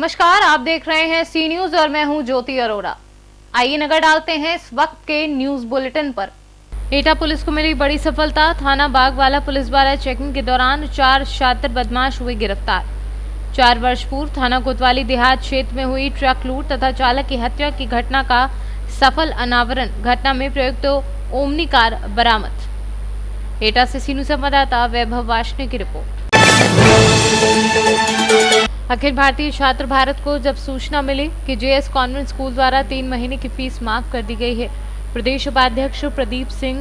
नमस्कार, आप देख रहे हैं सी न्यूज और मैं हूं ज्योति अरोड़ा। आइए नजर डालते हैं इस वक्त के न्यूज बुलेटिन पर। एटा पुलिस को मिली बड़ी सफलता। थाना बागवाला पुलिस द्वारा चेकिंग के दौरान 4 शातिर बदमाश हुए गिरफ्तार। 4 वर्ष पूर्व थाना कोतवाली देहात क्षेत्र में हुई ट्रक लूट तथा चालक की हत्या की घटना का सफल अनावरण। घटना में प्रयुक्त ओमनी कार बरामद। एटा से सी न्यूज संवाददाता वैभव वार्ष्णेय की रिपोर्ट। अखिल भारतीय छात्र भारत को जब सूचना मिली कि जेएस कॉन्वेंट स्कूल द्वारा 3 महीने की फीस माफ कर दी गई है, प्रदेश उपाध्यक्ष प्रदीप सिंह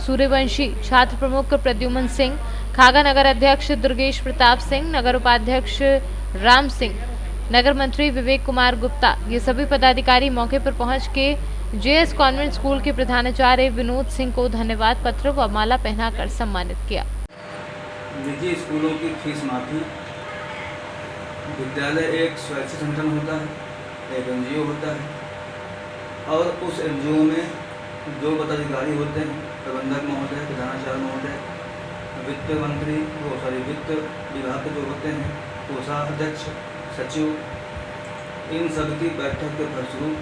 सूर्यवंशी, छात्र प्रमुख प्रद्युमन सिंह, खागा नगर अध्यक्ष दुर्गेश प्रताप सिंह, नगर उपाध्यक्ष राम सिंह, नगर मंत्री विवेक कुमार गुप्ता, ये सभी पदाधिकारी मौके पर पहुंच के जेएस कॉन्वेंट स्कूल के प्रधानाचार्य विनोद सिंह को धन्यवाद पत्र व माला पहनाकर सम्मानित किया। निजी स्कूलों की फीस माफी। विद्यालय एक स्वैच्छिक संगठन होता है, एक एनजीओ होता है और उस एनजीओ में जो पदाधिकारी होते हैं, प्रबंधक महोदय, प्रधानाचार्य महोदय, वित्त मंत्री, वित्त विभाग के जो होते हैं, कोषाध्यक्ष, सचिव, इन सब की बैठक के फलस्वरूप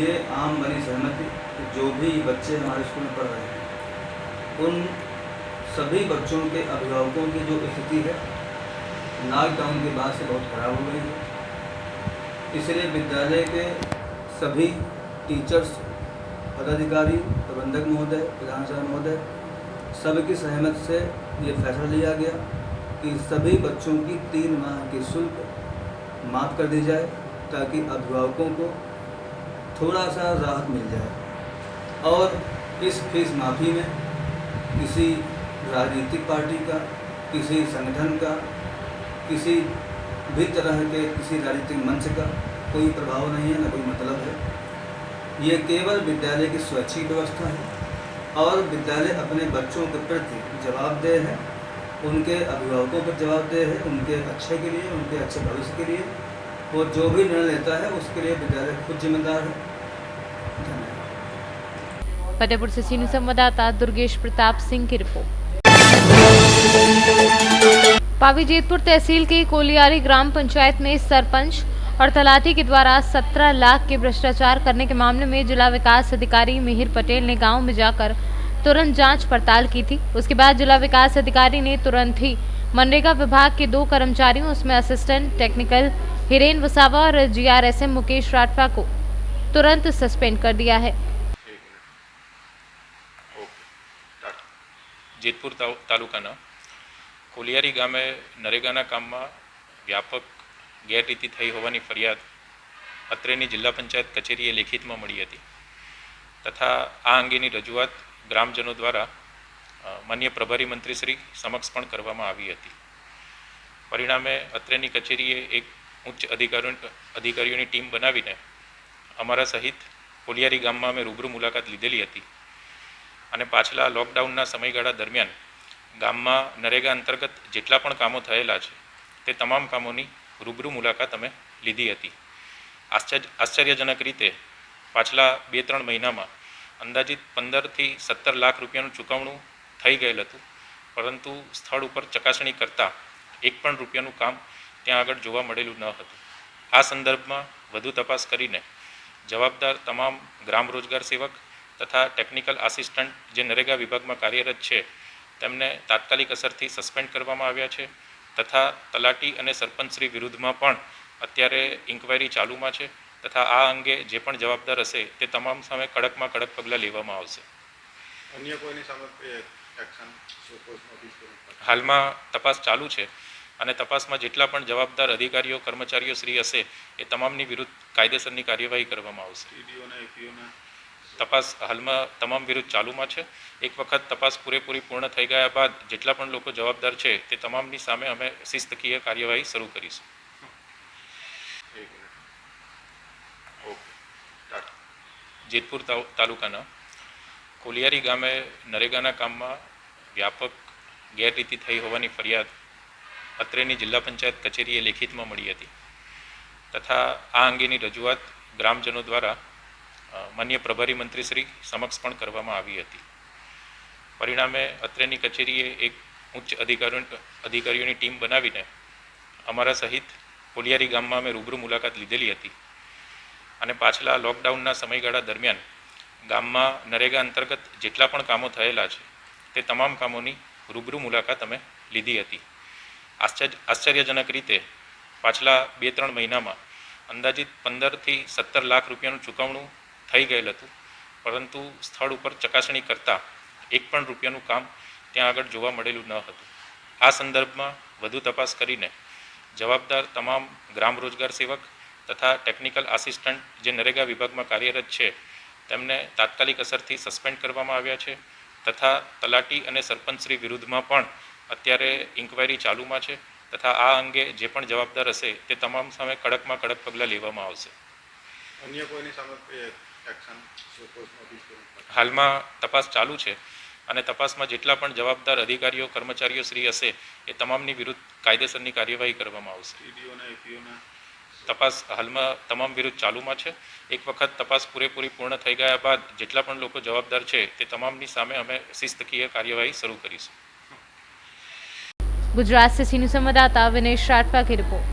ये आम बनी सहमति कि जो भी बच्चे हमारे स्कूल में पढ़ रहे हैं उन सभी बच्चों के अभिभावकों की जो स्थिति है लॉकडाउन के बाद से बहुत खराब हो गई है। इसलिए विद्यालय के सभी टीचर्स, पदाधिकारी, प्रबंधक महोदय, प्रधानाचार्य महोदय सबकी सहमति से ये फैसला लिया गया कि सभी बच्चों की 3 माह की शुल्क माफ़ कर दी जाए ताकि अभिभावकों को थोड़ा सा राहत मिल जाए। और इस फीस माफ़ी में किसी राजनीतिक पार्टी का, किसी संगठन का, किसी भी तरह के किसी राजनीतिक मंच का कोई प्रभाव नहीं है, न कोई मतलब है। ये केवल विद्यालय की स्वैच्छिक व्यवस्था है और विद्यालय अपने बच्चों के प्रति जवाबदेह है, उनके अभिभावकों पर जवाबदेह है, उनके अच्छे के लिए, उनके अच्छे भविष्य के लिए। वो जो भी निर्णय लेता है उसके लिए विद्यालय खुद जिम्मेदार है। धन्यवाद। फतेहपुर से सी न्यूज संवाददाता दुर्गेश प्रताप सिंह की रिपोर्ट। पावी जेतपुर तहसील की कोलियारी ग्राम पंचायत में सरपंच और तलाटी के द्वारा 17 लाख के भ्रष्टाचार करने के मामले में जिला विकास अधिकारी मिहिर पटेल ने गांव में जाकर तुरंत जांच पड़ताल की थी। उसके बाद जिला विकास अधिकारी ने तुरंत ही मनरेगा विभाग के 2 कर्मचारियों, उसमें असिस्टेंट टेक्निकल हिरेन वसावा और जीआरएसएम मुकेश राठवा को तुरंत सस्पेंड कर दिया है। જેતપુર તાલુકાના કોલિયારી ગામે નરેગાના કામમાં વ્યાપક ગેરરીતિ થઈ હોવાની ફરિયાદ અત્રેની જિલ્લા પંચાયત કચેરીએ લેખિતમાં મળી હતી તથા આ અંગેની રજૂઆત ગ્રામજનો દ્વારા માન્ય પ્રભારી મંત્રીશ્રી સમક્ષ પણ કરવામાં આવી હતી। પરિણામે અત્રેની કચેરીએ એક ઉચ્ચ અધિકારીઓની ટીમ બનાવીને અમારા સહિત કોલિયારી ગામમાં અમે રૂબરૂ મુલાકાત લીધેલી હતી અને પાછલા લોકડાઉનના સમયગાળા દરમિયાન ગામમાં નરેગા અંતર્ગત જેટલા પણ કામો થયેલા છે તે તમામ કામોની રૂબરૂ મુલાકાત અમે લીધી હતી। આશ્ચર્યજનક રીતે પાછલા 2-3 મહિનામાં અંદાજિત 15 થી 17 લાખ રૂપિયાનું ચૂકવણું થઈ ગયેલ હતું, પરંતુ સ્થળ ઉપર ચકાસણી કરતાં એક પણ રૂપિયાનું કામ ત્યાં આગળ જોવા મળેલું ન હતું। આ સંદર્ભમાં વધુ તપાસ કરીને જવાબદાર તમામ ગ્રામ રોજગાર સેવક तथा टेक्निकल आसिस्टंट जे नरेगा विभाग में कार्यरत है तेमने तात्कालिक असर थी सस्पेंड करवामां आव्या छे तथा तलाटी अने सरपंचश्री विरुद्ध में पण अत्यारे इंक्वायरी चालू में है तथा आ अंगे जे पण जवाबदार हशे ते तमाम सामे कड़क में कड़क पगला लेवामां आवशे। अन्य कोईनी सामे एक्शन हाल में तपास चालू है અને તપાસમાં જેટલા પણ જવાબદાર અધિકારીઓ કર્મચારીઓ શ્રી હશે એ તમામની વિરુદ્ધ કાયદેસરની કાર્યવાહી કરવામાં આવશે। तपास हाल में तमाम विरुद्ध चालू में है। एक वक्त तपास पूरेपूरी पूर्ण थई गया बाद जेटला पण लोको जवाबदार है ते तमामनी सामे अमे शिस्तकीय कार्यवाही शुरू करीशुं। जेतपुर तालुकाना कोलियारी गामे नरेगाना काममां व्यापक गैररीति थई होवानी फरियाद અત્રેની જિલ્લા પંચાયત કચેરીએ લેખિતમાં મળી હતી તથા આ અંગેની રજૂઆત ગ્રામજનો દ્વારા માન્ય પ્રભારી મંત્રીશ્રી સમક્ષ પણ કરવામાં આવી હતી। પરિણામે અત્રેની કચેરીએ એક ઉચ્ચ અધિકારીઓની ટીમ બનાવીને અમારા સહિત કોલિયારી ગામમાં અમે રૂબરૂ મુલાકાત લીધેલી હતી અને પાછલા લોકડાઉનના સમયગાળા દરમિયાન ગામમાં નરેગા અંતર્ગત જેટલા પણ કામો થયેલા છે તે તમામ કામોની રૂબરૂ મુલાકાત અમે લીધી હતી. આશ્ચર્યજનક રીતે પાછલા 2-3 મહિનામાં અંદાજિત 15 થી 17 લાખ રૂપિયાનું ચૂકવણું થઈ ગયેલ હતું, પરંતુ સ્થળ ઉપર ચકાસણી કરતાં એક પણ રૂપિયાનું કામ ત્યાં આગળ જોવા મળેલું ન હતું. આ સંદર્ભમાં વધુ તપાસ કરીને જવાબદાર તમામ ગ્રામ રોજગાર સેવક તથા ટેકનિકલ આસિસ્ટન્ટ જે નરેગા વિભાગમાં કાર્યરત છે તેમને તાત્કાલિક અસરથી સસ્પેન્ડ કરવામાં આવ્યા છે તથા તલાટી અને સરપંચશ્રી વિરુદ્ધમાં પણ અત્યારે ઇન્ક્વાયરી ચાલુમાં છે તથા આ અંગે જે પણ જવાબદાર હશે તે તમામ સામે કડકમાં કડક પગલાં લેવામાં આવશે. અન્ય કોઈની સામે એક્શન નોટિસ કરું? હાલમાં તપાસ ચાલુ છે અને તપાસમાં જેટલા પણ જવાબદાર અધિકારીઓ કર્મચારીઓ શ્રી હશે એ તમામની વિરુદ્ધ કાયદેસરની કાર્યવાહી કરવામાં આવશે. તપાસ હાલમાં તમામ વિરુદ્ધ ચાલુમાં છે. એક વખત તપાસ પૂરેપૂરી પૂર્ણ થઈ ગયા બાદ જેટલા પણ લોકો જવાબદાર છે તે તમામની સામે અમે શિસ્તકીય કાર્યવાહી શરૂ કરીશું. गुजरात से सीनियर संवाददाता विनेश राठवा की रिपोर्ट।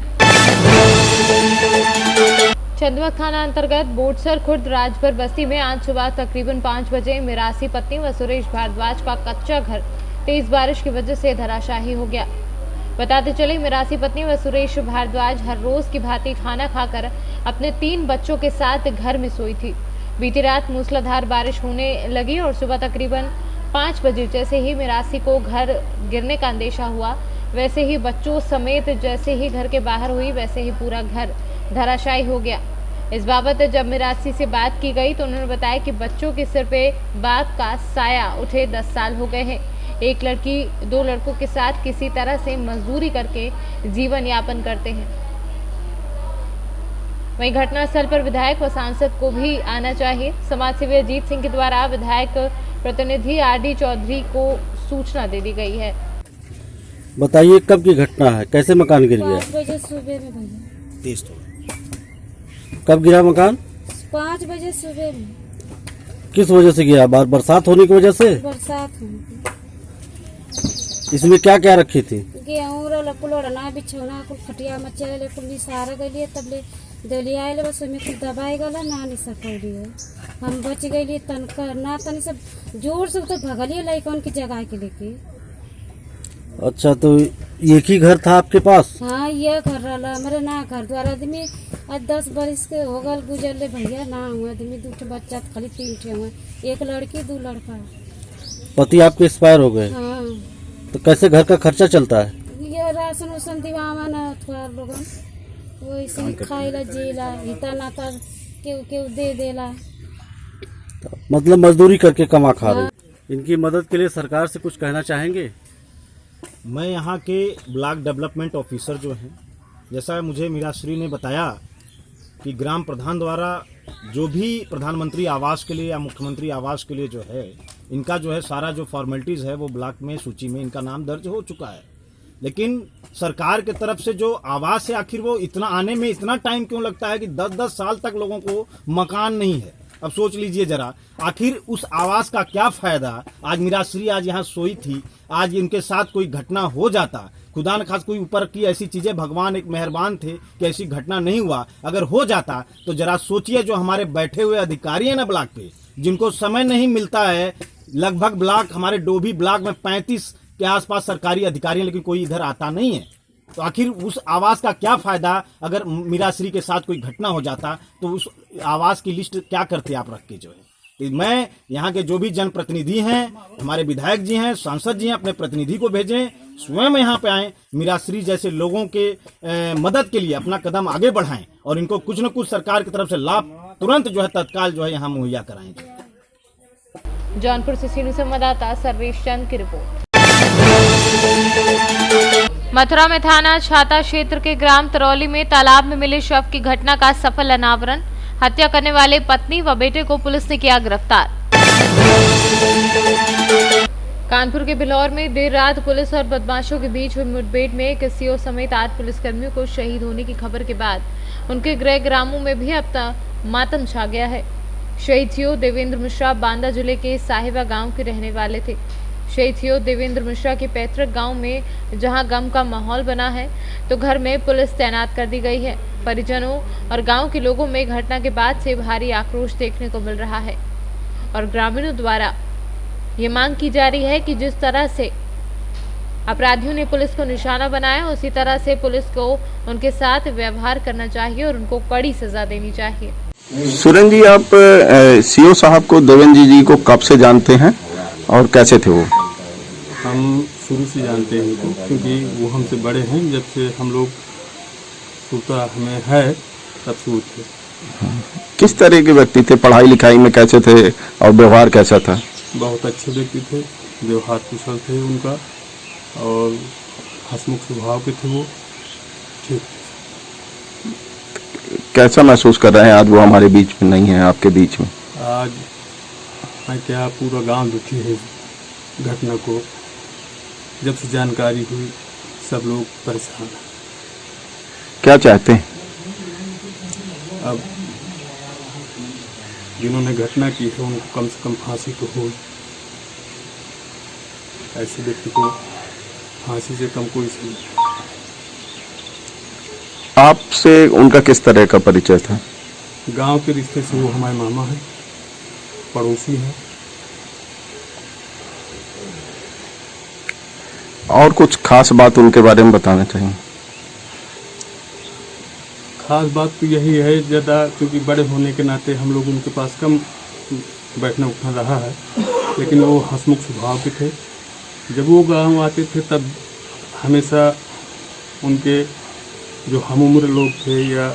चंदवा थाना अंतर्गत बोटसर खुर्द राजभर बस्ती में आज सुबह तकरीबन 5 बजे मिरासी पत्नी व सुरेश भारद्वाज का कच्चा घर तेज बारिश की वजह से धराशायी हो गया। बताते चले मिरासी पत्नी व सुरेश भारद्वाज हर रोज की भांति खाना खाकर अपने 3 बच्चों के साथ घर में सोई थी। बीती रात मूसलाधार बारिश होने लगी और सुबह तकरीबन 5 बजे जैसे ही मिरासी को घर गिरने का अंदेशा हुआ, वैसे ही बच्चों समेत जैसे ही घर के बाहर हुई वैसे ही पूरा घर धराशायी हो गया। इस बाबत जब मिरासी से बात की गई तो उन्होंने बताया कि बच्चों के सिर पे बाप का साया उठे 10 साल हो गए हैं। एक लड़की 2 लड़कों के साथ किसी तरह से मजदूरी करके जीवन यापन करते हैं। वहीं घटनास्थल पर विधायक व सांसद को भी आना चाहिए। समाजसेवी अजीत सिंह के द्वारा विधायक प्रतिनिधि आरडी चौधरी को सूचना दे दी गई है। बताइए कब की घटना है, कैसे मकान गिर गया? 5 बजे सुबह में भैया। तेज तो कब गिरा मकान? 5 बजे सुबह में। किस वजह से गिरा? बरसात होने की वजह से? बरसात हुई। इसमें क्या क्या रखी थी? गेहूँ कुलोड़ना बिछौना कुल खटिया मचले कुल निसारा गलिए तबले दलिया आए बस में कुछ दबाई गला ना नहीं सकौली है। हम बच गए तनका ना तनी सब जोर से तो भगलिए लाइकन की जगह के लेके। अच्छा, तो एक ही घर था आपके पास? हाँ, ये घर रहा हमारे ना घर द्वारा आदमी आज 10 बरस के हो गल गुजरले भैया ना हुआ आदमी 2 बच्चा खाली 3 ठे हुए, 1 लड़की 2 लड़का। पति आपके एक्सपायर हो गए? हाँ। तो कैसे घर का खर्चा चलता है? ये राशन उसन दिवावा ना थोड़ा लोगन वैसे खाइला जेला हिता नाता के दे देला, मतलब मजदूरी करके कमा खा रहे। इनकी मदद के लिए सरकार से कुछ कहना चाहेंगे? मैं यहाँ के ब्लॉक डेवलपमेंट ऑफिसर जो हैं, जैसा मुझे मीराश्री ने बताया कि ग्राम प्रधान द्वारा जो भी प्रधानमंत्री आवास के लिए या मुख्यमंत्री आवास के लिए जो है इनका जो है सारा जो फॉर्मेलिटीज़ है वो ब्लॉक में सूची में इनका नाम दर्ज हो चुका है, लेकिन सरकार के तरफ से जो आवास है आखिर वो इतना आने में इतना टाइम क्यों लगता है कि 10-10 साल तक लोगों को मकान नहीं है। अब सोच लीजिए जरा, आखिर उस आवास का क्या फायदा? आज मिराश्री आज यहाँ सोई थी, आज इनके साथ कोई घटना हो जाता, खुदा न खास कोई ऊपर की ऐसी चीजें, भगवान एक मेहरबान थे कि ऐसी घटना नहीं हुआ, अगर हो जाता तो जरा सोचिए जो हमारे बैठे हुए अधिकारी हैं ना ब्लॉक पे, जिनको समय नहीं मिलता है, लगभग ब्लॉक हमारे डोभी ब्लॉक में 35 के आसपास सरकारी अधिकारी हैं, लेकिन कोई इधर आता नहीं है। तो आखिर उस आवास का क्या फायदा? अगर मीराश्री के साथ कोई घटना हो जाता तो उस आवास की लिस्ट क्या करते आप रख के जो है। तो मैं यहाँ के जो भी जनप्रतिनिधि हैं, हमारे विधायक जी हैं, सांसद जी हैं, अपने प्रतिनिधि को भेजें, स्वयं यहाँ पे आएं, मीराश्री जैसे लोगों के मदद के लिए अपना कदम आगे बढ़ाएं और इनको कुछ न कुछ सरकार की तरफ से लाभ तुरंत जो है तत्काल जो है यहाँ मुहैया कराएंगे। जौनपुर से सीनियर संवाददाता सर्वेश चंद की रिपोर्ट। मथुरा में थाना छाता क्षेत्र के ग्राम तरौली में तालाब में मिले शव की घटना का सफल अनावरण। हत्या करने वाले पत्नी व बेटे को पुलिस ने किया गिरफ्तार। कानपुर के बिलौर में देर रात पुलिस और बदमाशों के बीच हुई मुठभेड़ में एक सीओ समेत 8 पुलिसकर्मियों को शहीद होने की खबर के बाद उनके गृह ग्रामों में भी अब तक मातम छा गया है। शहीद सीओ देवेंद्र मिश्रा बांदा जिले के साहिबा गांव के रहने वाले थे। शहीद देवेंद्र मिश्रा के पैतृक गांव में जहां गम का माहौल बना है तो घर में पुलिस तैनात कर दी गई है। परिजनों और गांव के लोगों में घटना के बाद से भारी आक्रोश देखने को मिल रहा है और ग्रामीणों द्वारा ये मांग की जा रही है कि जिस तरह से अपराधियों ने पुलिस को निशाना बनाया उसी तरह से पुलिस को उनके साथ व्यवहार करना चाहिए और उनको कड़ी सजा देनी चाहिए। सुरेंद्र जी, आप सीओ साहब को देवेंद्र जी को कब से जानते हैं और कैसे थे वो? हम शुरू से जानते हैं उनको, क्योंकि वो हमसे बड़े हैं। जब से हम लोग सूता हमें है तब से थे। किस तरह के व्यक्ति थे? पढ़ाई लिखाई में कैसे थे और व्यवहार कैसा था? बहुत अच्छे व्यक्ति थे, व्यवहार कुशल थे उनका और हंसमुख स्वभाव के थे वो। ठीक। कैसा महसूस कर रहे हैं आज वो हमारे बीच में नहीं है, आपके बीच में? आज मैं क्या, पूरा गांव दुखी है घटना को। जब से जानकारी हुई सब लोग परेशान हैं। क्या चाहते हैं? अब जिन्होंने घटना की है उनको कम से कम फांसी तो हो। ऐसे व्यक्ति को फांसी से कम कोई सही। आपसे उनका किस तरह का परिचय था? गांव के रिश्ते से वो हमारे मामा हैं, पड़ोसी हैं। और कुछ खास बात उनके बारे में बताना चाहिए? खास बात तो यही है, ज़्यादा क्योंकि बड़े होने के नाते हम लोग उनके पास कम बैठना उठना रहा है, लेकिन वो हंसमुख स्वभाव के थे। जब वो गांव आते थे तब हमेशा उनके जो हम उम्र लोग थे या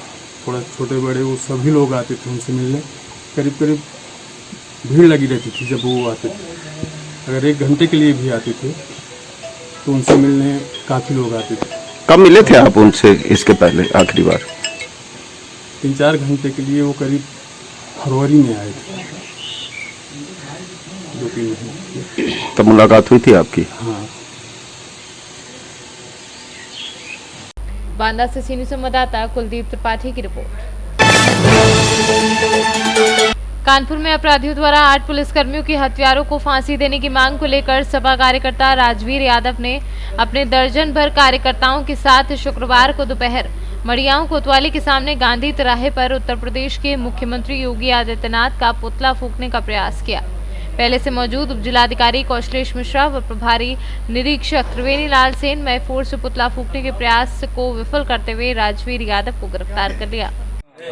थोड़ा छोटे बड़े वो सभी लोग आते थे उनसे मिलने। करीब करीब भीड़ लगी रहती थी जब वो आते थे। अगर 1 घंटे के लिए भी आते थे तो उनसे मिलने काफ़ी लोग आते थे। कब मिले थे आप उनसे इसके पहले आखिरी बार? 3-4 घंटे के लिए वो करीब फरवरी में आए थे, 2-3 महीने। तब मुलाकात हुई थी आपकी? हाँ। बांदा से सीनियर संवाददाता कुलदीप त्रिपाठी की रिपोर्ट। कानपुर में अपराधियों द्वारा 8 पुलिसकर्मियों की हत्यारों को फांसी देने की मांग को लेकर सपा कार्यकर्ता राजवीर यादव ने अपने दर्जन भर कार्यकर्ताओं के साथ शुक्रवार को दोपहर मड़ियाओं कोतवाली के सामने गांधी तिराहे पर उत्तर प्रदेश के मुख्यमंत्री योगी आदित्यनाथ का पुतला फूंकने का प्रयास किया। पहले से मौजूद उप जिलाधिकारी कौशलेश मिश्रा व प्रभारी निरीक्षक त्रिवेणी लाल सेन मैफोर से पुतला फूंकने के प्रयास को विफल करते हुए राजवीर यादव को गिरफ्तार कर लिया।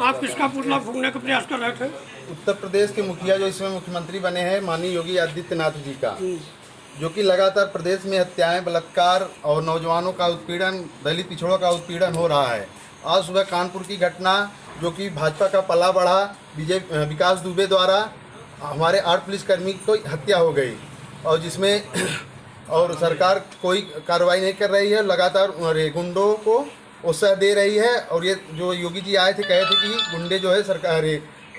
आप किसका पुतला फूंकने का प्रयास कर रहे थे? उत्तर प्रदेश के मुखिया जो इसमें मुख्यमंत्री बने हैं माननीय योगी आदित्यनाथ जी का, जो कि लगातार प्रदेश में हत्याएं, बलात्कार और नौजवानों का उत्पीड़न, दलित पिछड़ों का उत्पीड़न हो रहा है। आज सुबह कानपुर की घटना जो कि भाजपा का पला बढ़ा विकास दुबे द्वारा हमारे 8 पुलिसकर्मी की हत्या हो गई और जिसमें और सरकार कोई कार्रवाई नहीं कर रही है, लगातार गुंडों को उत्साह दे रही है। और ये जो योगी जी आए थे कहे थे कि गुंडे जो है सरकार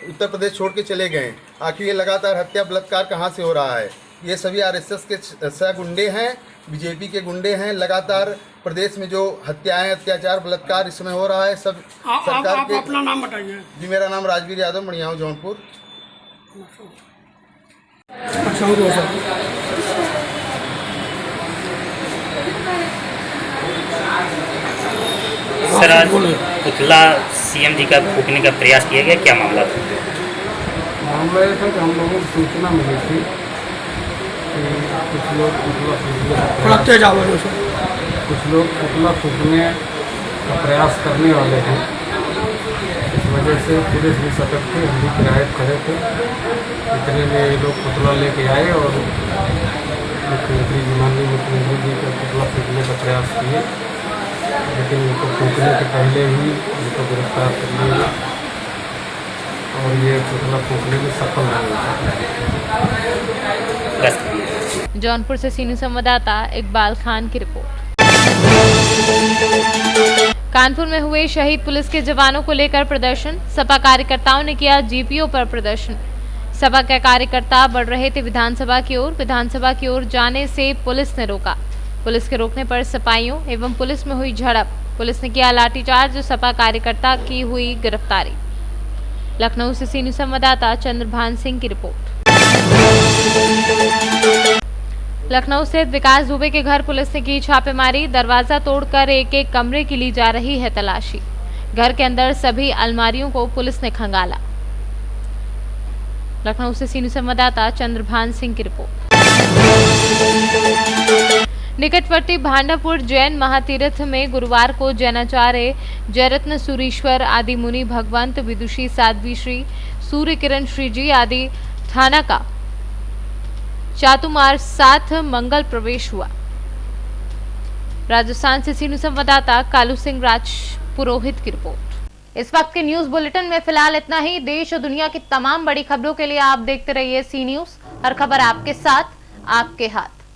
उत्तर प्रदेश छोड़ के चले गए। आखिर ये लगातार हत्या बलात्कार कहाँ से हो रहा है? ये सभी आरएसएस के गुंडे हैं, बीजेपी के गुंडे हैं। लगातार प्रदेश में जो हत्याएं, अत्याचार, बलात्कार इस समय हो रहा है सब सरकार आप अपना नाम बताइए। जी, मेरा नाम राजवीर यादव, मड़ियाओं जौनपुर। सर, आज पुतला सीएम जी का फूकने का प्रयास किया गया, क्या मामला था? मामला ये था कि हम लोगों को सूचना मिली थी कि कुछ लोग पुतला फूकने का प्रयास करने वाले हैं। इस वजह से पुलिस भी सतर्क थी, हम भी किराए खड़े थे। इतने में ये लोग पुतला लेके आए और मुख्यमंत्री जी, माननीय मुख्यमंत्री जी का पुतला फूकने का प्रयास किए, लेकिन उनको फूकने के पहले ही उनको गिरफ्तार कर लिया और ये पुतला फूकने में सफल बस। जौनपुर से सीनियर संवाददाता इकबाल खान की रिपोर्ट। कानपुर में हुए शहीद पुलिस के जवानों को लेकर प्रदर्शन, सपा कार्यकर्ताओं ने किया जीपीओ पर प्रदर्शन। सपा के कार्यकर्ता बढ़ रहे थे विधानसभा की ओर। विधानसभा की ओर जाने से पुलिस ने रोका। पुलिस के रोकने पर सपाइयों एवं पुलिस में हुई झड़प। पुलिस ने किया लाठीचार्ज, सपा कार्यकर्ता की हुई गिरफ्तारी। लखनऊ से सीनियर संवाददाता चंद्रभान सिंह की रिपोर्ट। लखनऊ स्थित विकास दुबे के घर पुलिस ने की छापेमारी। दरवाजा तोड़कर एक एक कमरे की ली जा रही है तलाशी। घर के अंदर सभी अलमारियों को पुलिस ने खंगाला। लखनऊ से सीनियर संवाददाता चंद्रभान सिंह की रिपोर्ट। निकटवर्ती भांडापुर जैन महातीर्थ में गुरुवार को जैनाचार्य जयरत्न सुरीश्वर आदि मुनि भगवंत विदुषी साध्वी श्री सूर्य किरण श्री जी आदि थाना का चातुमार साथ मंगल प्रवेश हुआ। राजस्थान से सीनियर संवाददाता कालू सिंह राज पुरोहित की रिपोर्ट। इस वक्त के न्यूज बुलेटिन में फिलहाल इतना ही। देश और दुनिया की तमाम बड़ी खबरों के लिए आप देखते रहिए सी न्यूज। हर खबर आपके साथ, आपके हाथ।